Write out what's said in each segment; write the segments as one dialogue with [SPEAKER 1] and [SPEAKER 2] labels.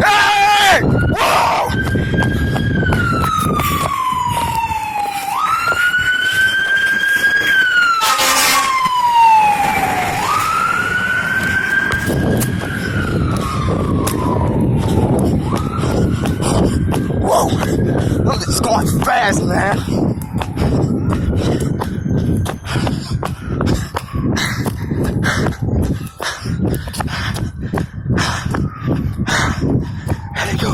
[SPEAKER 1] Hey! Whoa! Whoa! Look, it's going fast, man. There you go.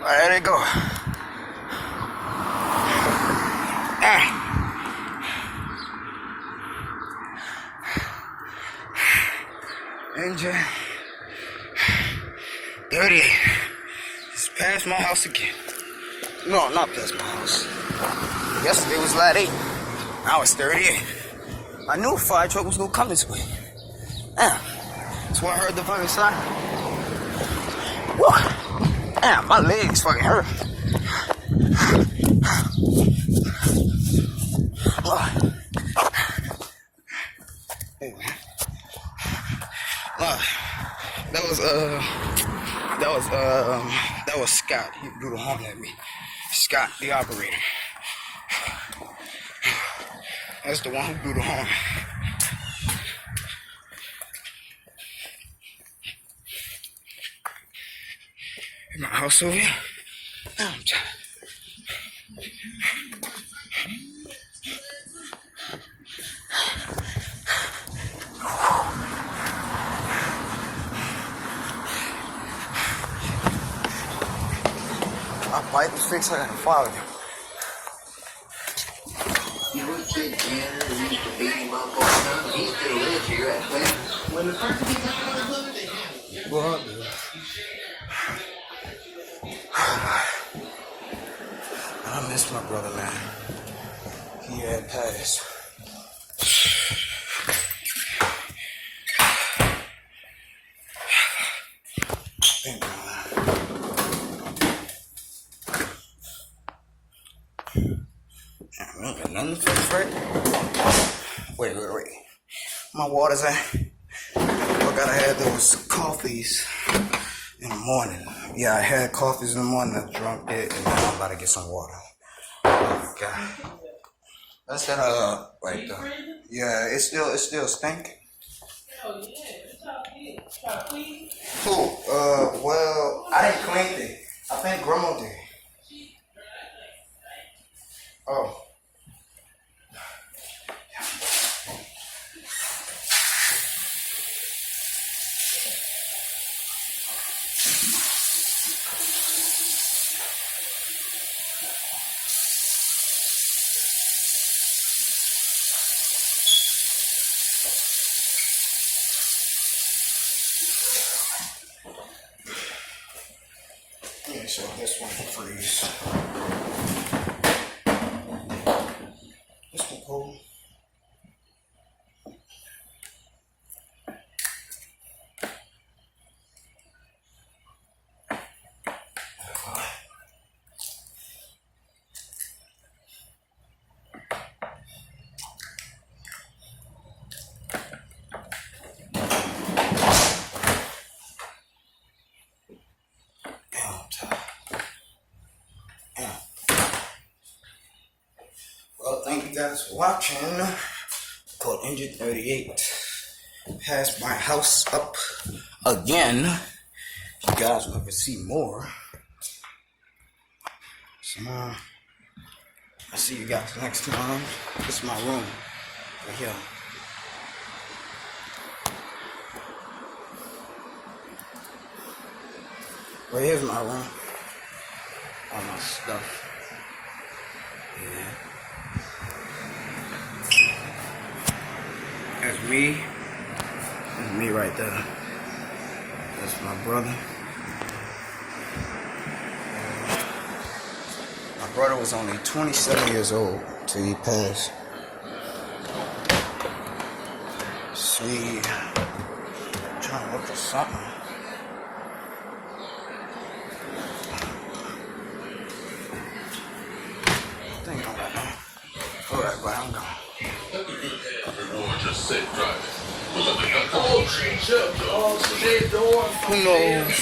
[SPEAKER 1] There they go. Engine 38. It's past my house again. No, not past my house. Yesterday was lat 8. Now it's 38. I knew a fire truck was gonna come this way. That's why I heard the fucking siren. Woo! Damn, my legs fucking hurt. Hey, man. That was Scott. He blew the horn at me. Scott, the operator. That's the one who blew the horn. My house over here. I'm tired. My bike was fixed. I gotta follow you.
[SPEAKER 2] You would say Tanner used to beat him up all the time. He still lives here at Clinton. When the first thing
[SPEAKER 1] Well, I miss my brother, man. He had passed. Thank God. I don't got nothing to fix, right? Wait. My water's at. I gotta have those coffees in the morning. Yeah, I had coffees in the morning. I drank it, and now I'm about to get some water. Oh, God. That's that, right there. Yeah, it's still stinking.
[SPEAKER 3] Oh, yeah. It's all good. Try to clean.
[SPEAKER 1] Who? Well, I didn't clean it. I think Grandma did. Oh. Yeah, so this one will freeze. This one cold. Well, thank you guys for watching. Called Engine 38. Has my house up again. You guys will never see more. So, I'll see you guys next time. This is my room right here. Well, here's my room. All my stuff. Yeah. That's me. That's me right there. That's my brother. My brother was only 27 years old till he passed. See, I'm trying to look for something. I think I'm right now. Alright, but I'm gone.
[SPEAKER 4] Just safe driving.
[SPEAKER 1] Who knows?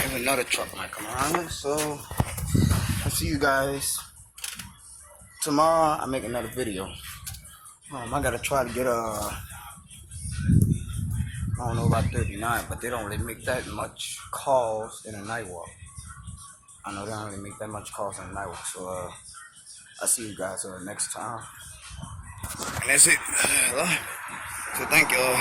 [SPEAKER 1] Maybe another truck might come around. So I'll see you guys tomorrow. I make another video. I gotta try to get I don't know about 39, but they don't really make that much calls in a night walk. I know they don't really make that much calls in a night walk. So I'll see you guys next time. And that's it. So thank you all.